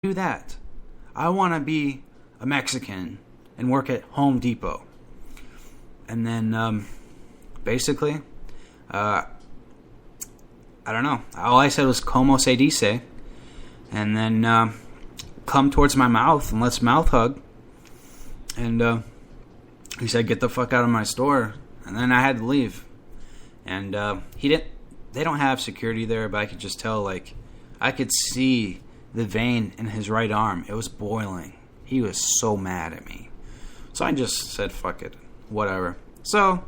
do that. I want to be a Mexican and work at Home Depot. And then, basically, I don't know. All I said was, como se dice. And then, come towards my mouth and let's mouth hug. And, he said, get the fuck out of my store. And then I had to leave. And, they don't have security there, but I could just tell, like, I could see the vein in his right arm. It was boiling. He was so mad at me. So I just said, fuck it. Whatever. So,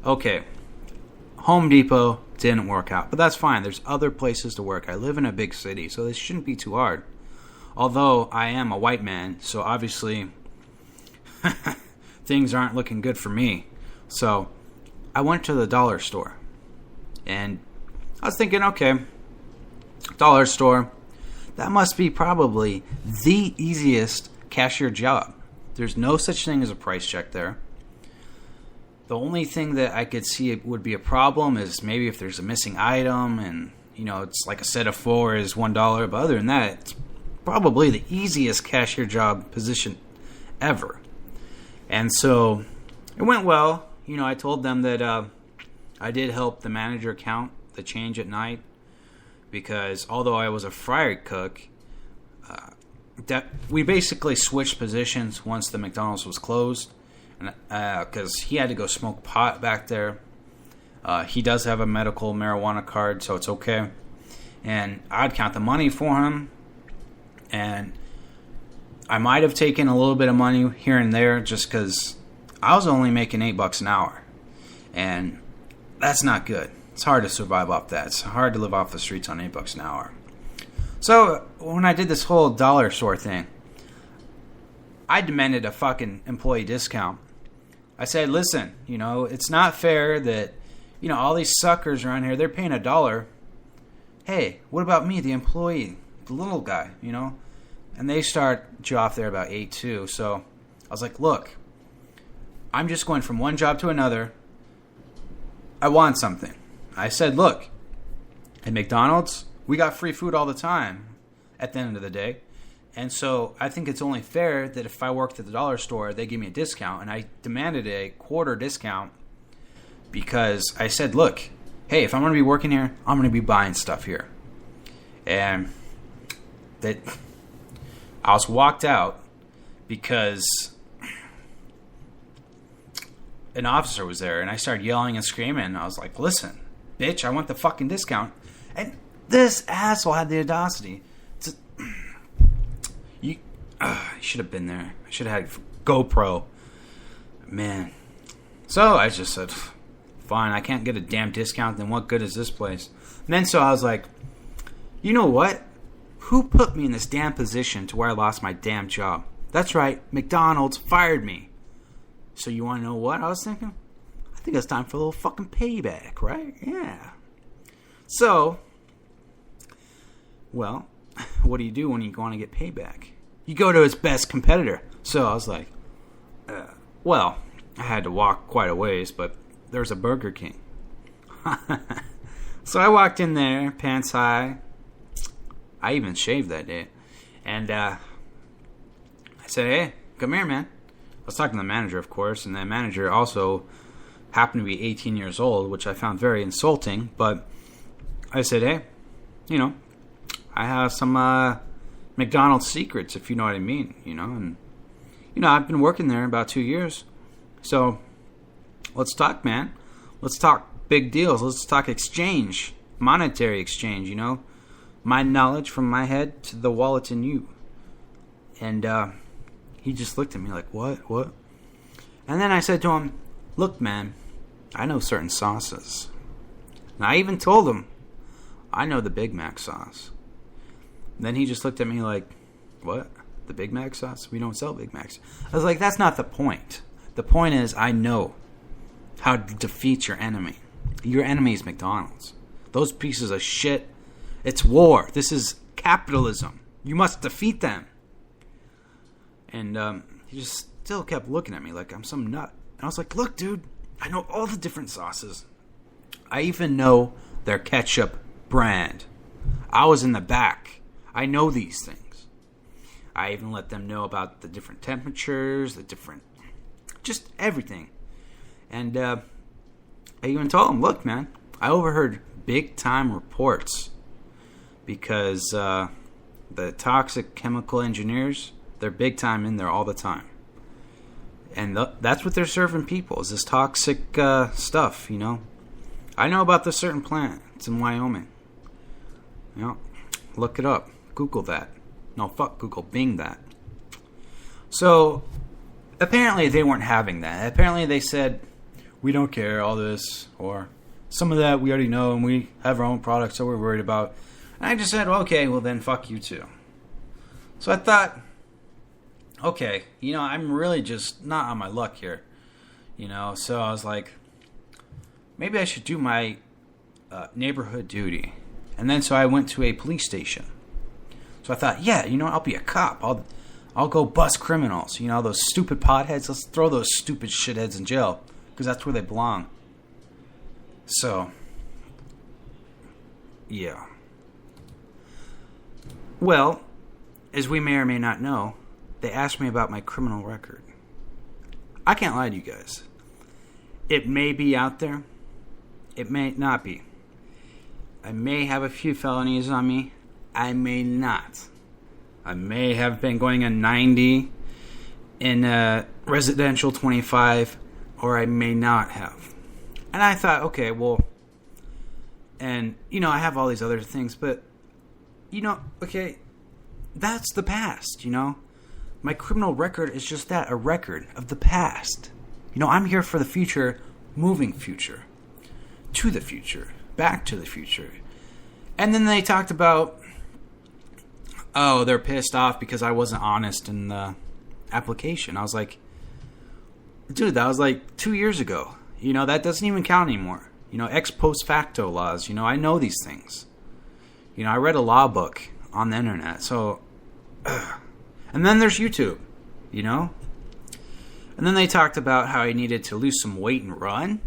okay. Home Depot didn't work out. But that's fine. There's other places to work. I live in a big city, so this shouldn't be too hard. Although I am a white man, so obviously things aren't looking good for me. So I went to the dollar store. And I was thinking, okay, dollar store, that must be probably the easiest cashier job. There's no such thing as a price check there. The only thing that I could see would be a problem is maybe if there's a missing item and, you know, it's like a set of 4 is $1. But other than that, it's probably the easiest cashier job position ever. And so it went well. You know, I told them that I did help the manager count the change at night. Because although I was a fry cook, we basically switched positions once the McDonald's was closed, and because he had to go smoke pot back there. He does have a medical marijuana card, so it's okay. And I'd count the money for him, and I might have taken a little bit of money here and there just because I was only making $8 an hour, and that's not good. It's hard to survive off that. It's hard to live off the streets on $8 an hour. So, when I did this whole dollar store thing, I demanded a fucking employee discount. I said, listen, you know, it's not fair that, you know, all these suckers around here, they're paying $1. Hey, what about me, the employee, the little guy, you know? And they start you off there about 8 too. So, I was like, look, I'm just going from one job to another. I want something. I said, look, at McDonald's, we got free food all the time at the end of the day. And so I think it's only fair that if I worked at the dollar store, they give me a discount. And I demanded a quarter discount because I said, look, hey, if I'm going to be working here, I'm going to be buying stuff here. And that I was walked out because an officer was there. And I started yelling and screaming. I was like, listen, bitch, I want the fucking discount. And this asshole had the audacity to... You should have been there. I should have had GoPro. Man. So I just said, fine, I can't get a damn discount, then what good is this place? And then so I was like, you know what? Who put me in this damn position to where I lost my damn job? That's right, McDonald's fired me. So you want to know what I was thinking? I think it's time for a little fucking payback, right? Yeah. So, well, what do you do when you want to get payback? You go to its best competitor. So I was like, well, I had to walk quite a ways, but there's a Burger King. So I walked in there, pants high. I even shaved that day. And I said, hey, come here, man. I was talking to the manager, of course, and the manager also happened to be 18 years old, which I found very insulting. But I said, hey, you know, I have some McDonald's secrets, if you know what I mean, you know. And, you know, I've been working there about 2 years. So let's talk, man. Let's talk big deals. Let's talk exchange, monetary exchange, you know. My knowledge from my head to the wallet in you. And he just looked at me like, what? And then I said to him, look, man, I know certain sauces. And I even told him, I know the Big Mac sauce. And then he just looked at me like, what? The Big Mac sauce? We don't sell Big Macs. I was like, that's not the point. The point is I know how to defeat your enemy. Your enemy is McDonald's. Those pieces of shit. It's war. This is capitalism. You must defeat them. And he just still kept looking at me like I'm some nut. And I was like, look, dude, I know all the different sauces. I even know their ketchup brand. I was in the back. I know these things. I even let them know about the different temperatures, just everything. And I even told them, look, man, I overheard big time reports because the toxic chemical engineers, they're big time in there all the time. And that's what they're serving people, is this toxic stuff, you know. I know about this certain plant. It's in Wyoming. You know, look it up. Google that. No, fuck Google. Bing that. So, apparently they weren't having that. Apparently they said, we don't care, all this, or some of that we already know, and we have our own products that we're worried about. And I just said, well, okay, well then fuck you too. So I thought, okay, you know, I'm really just not on my luck here. You know, so I was like, maybe I should do my neighborhood duty. And then so I went to a police station. So I thought, yeah, you know, I'll be a cop. I'll go bust criminals. You know, those stupid potheads. Let's throw those stupid shitheads in jail, because that's where they belong. So, yeah. Well, as we may or may not know, they asked me about my criminal record. I can't lie to you guys. It may be out there. It may not be. I may have a few felonies on me. I may not. I may have been going a 90 in a residential 25, or I may not have. And I thought, okay, well, and, you know, I have all these other things, but, you know, okay, that's the past, you know. My criminal record is just that, a record of the past. You know, I'm here for the future, moving future, to the future, back to the future. And then they talked about, oh, they're pissed off because I wasn't honest in the application. I was like, dude, that was like 2 years ago. You know, that doesn't even count anymore. You know, ex post facto laws, you know, I know these things. You know, I read a law book on the internet. So, and then there's YouTube, you know. And then they talked about how I needed to lose some weight and run.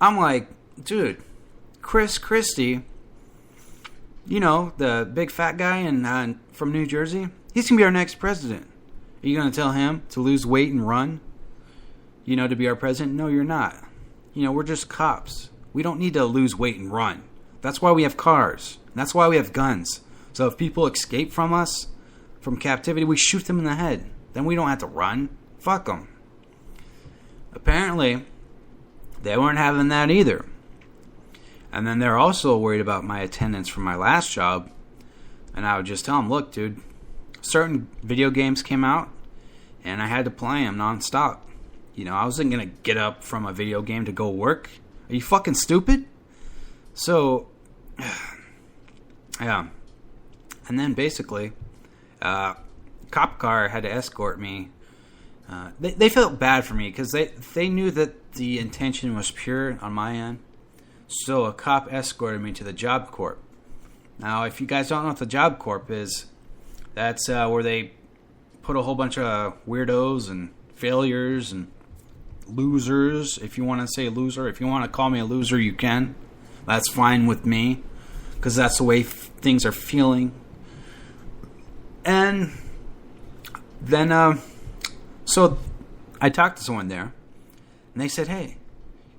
I'm like, dude, Chris Christie, you know, the big fat guy from New Jersey, he's going to be our next president. Are you going to tell him to lose weight and run, you know, to be our president? No, you're not. You know, we're just cops. We don't need to lose weight and run. That's why we have cars. That's why we have guns. So if people escape from us, from captivity, we shoot them in the head. Then we don't have to run. Fuck them. Apparently, they weren't having that either. And then they're also worried about my attendance from my last job. And I would just tell them, look, dude, certain video games came out, and I had to play them nonstop. You know, I wasn't going to get up from a video game to go work. Are you fucking stupid? So, yeah. And then basically, cop car had to escort me. They felt bad for me because they knew that the intention was pure on my end. So a cop escorted me to the Job Corp. Now, if you guys don't know what the Job Corp is, that's where they put a whole bunch of weirdos and failures and losers. If you want to say loser, if you want to call me a loser, you can. That's fine with me, because that's the way things are feeling. And then, so I talked to someone there, and they said, hey,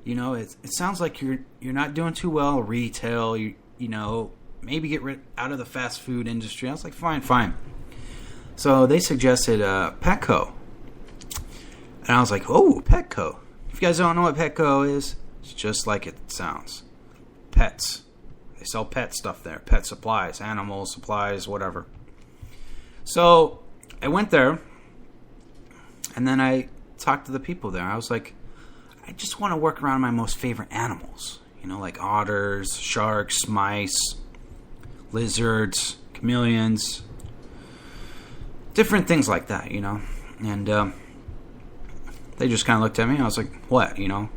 you know, it sounds like you're not doing too well retail. You know, maybe get out of the fast food industry. I was like, fine. So they suggested Petco. And I was like, oh, Petco. If you guys don't know what Petco is, it's just like it sounds. Pets. They sell pet stuff there. Pet supplies, animal supplies, whatever. So I went there, and then I talked to the people there. I was like, I just want to work around my most favorite animals. You know, like otters, sharks, mice, lizards, chameleons. Different things like that, you know. And they just kind of looked at me. I was like, what, you know?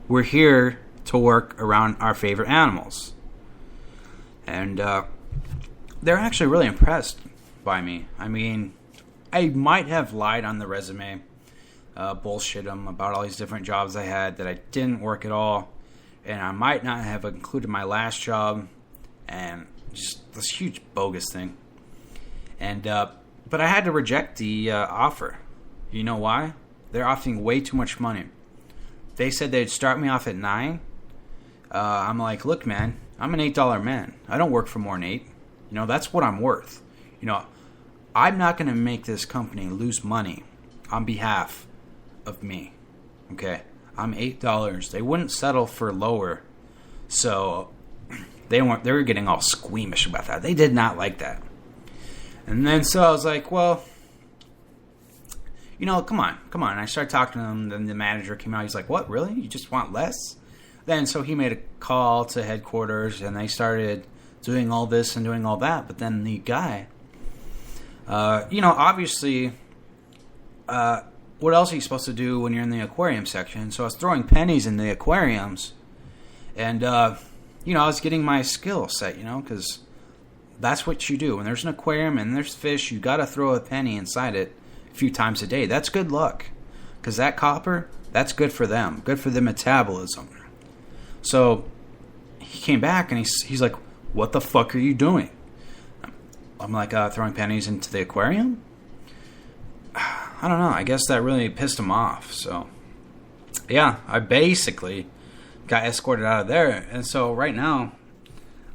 We're here to work around our favorite animals. And they're actually really impressed by me. I mean, I might have lied on the resume. Bullshit them about all these different jobs I had that I didn't work at all, and I might not have included my last job, and just this huge bogus thing. And But I had to reject the offer. You know why? They're offering way too much money. They said they'd start me off at $9. I'm like, look, man, I'm an $8 man. I don't work for more than $8. You know, that's what I'm worth. You know, I'm not going to make this company lose money on behalf of me. Okay? I'm $8. They wouldn't settle for lower. So they were getting all squeamish about that. They did not like that. And then so I was like, well, you know, come on. And I started talking to him. Then the manager came out. He's like, what, really? You just want less? Then so he made a call to headquarters, and they started doing all this and doing all that. But then the guy, you know, obviously, what else are you supposed to do when you're in the aquarium section? So I was throwing pennies in the aquariums, and, you know, I was getting my skill set, you know, because that's what you do. When there's an aquarium and there's fish, you got to throw a penny inside it a few times a day. That's good luck, because that copper, that's good for them, good for the metabolism. So he came back, and he's like, what the fuck are you doing? I'm like, throwing pennies into the aquarium? I don't know. I guess that really pissed him off. So, yeah, I basically got escorted out of there. And so right now,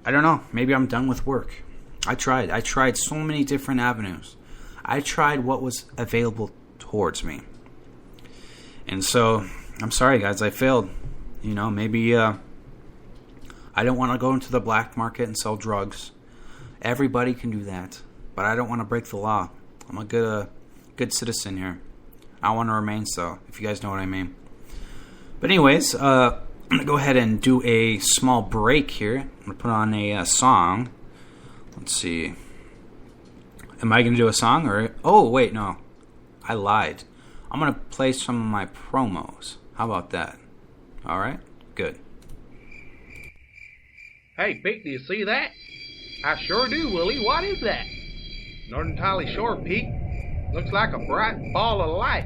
I don't know. Maybe I'm done with work. I tried so many different avenues. I tried what was available towards me. And so, I'm sorry, guys. I failed. You know, maybe I don't want to go into the black market and sell drugs. Everybody can do that. But I don't want to break the law. I'm a good citizen here. I want to remain so, if you guys know what I mean. But anyways, I'm going to go ahead and do a small break here. I'm going to put on a song. Let's see. Am I going to do a song? Or oh, wait, no. I lied. I'm going to play some of my promos. How about that? All right? Good. Hey, Pete, do you see that? I sure do, Willie. What is that? Not entirely sure, Pete. Looks like a bright ball of light.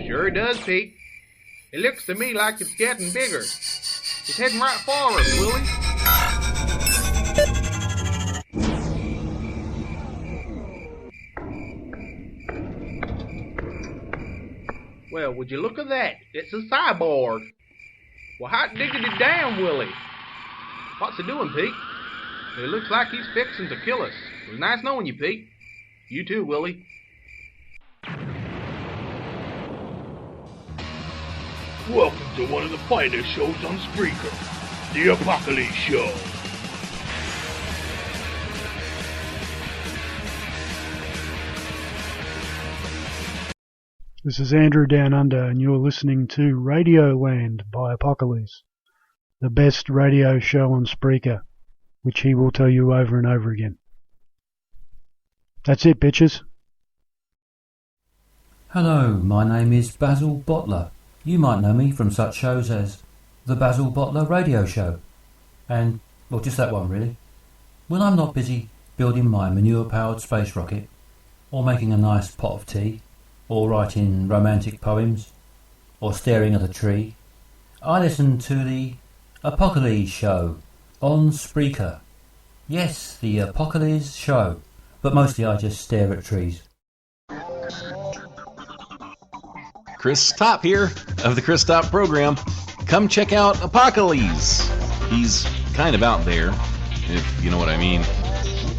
Sure does, Pete. It looks to me like it's getting bigger. It's heading right for us, Willie. Well, would you look at that? It's a cyborg. Well, hot diggity damn, Willie. What's he doing, Pete? It looks like he's fixing to kill us. It was nice knowing you, Pete. You too, Willie. Welcome to one of the finest shows on Spreaker, the Apocalypse Show. This is Andrew Down Under, and you're listening to Radioland by Apocalypse, the best radio show on Spreaker, which he will tell you over and over again. That's it, bitches. Hello, my name is Basil Bottler. You might know me from such shows as The Basil Bottler Radio Show, and, well, just that one really. When I'm not busy building my manure-powered space rocket, or making a nice pot of tea, or writing romantic poems, or staring at a tree, I listen to the Apocalypse Show on Spreaker. Yes, the Apocalypse Show, but mostly I just stare at trees. Chris Top here of the Chris Top program. Come check out Apocalypse. He's kind of out there, if you know what I mean.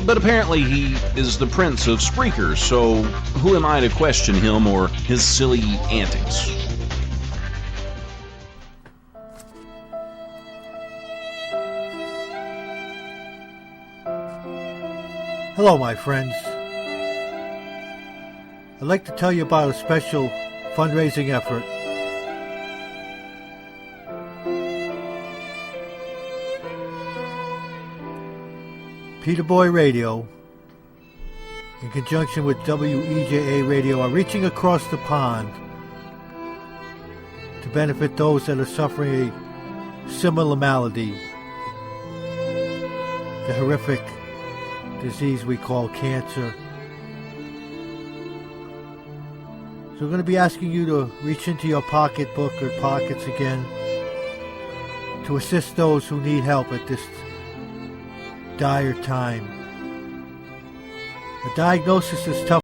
But apparently he is the prince of Spreaker, so who am I to question him or his silly antics? Hello, my friends. I'd like to tell you about a special fundraising effort. Peter Boy Radio, in conjunction with WEJA Radio, are reaching across the pond to benefit those that are suffering a similar malady, the horrific disease we call cancer. So we're going to be asking you to reach into your pocketbook or pockets again to assist those who need help at this dire time. The diagnosis is tough.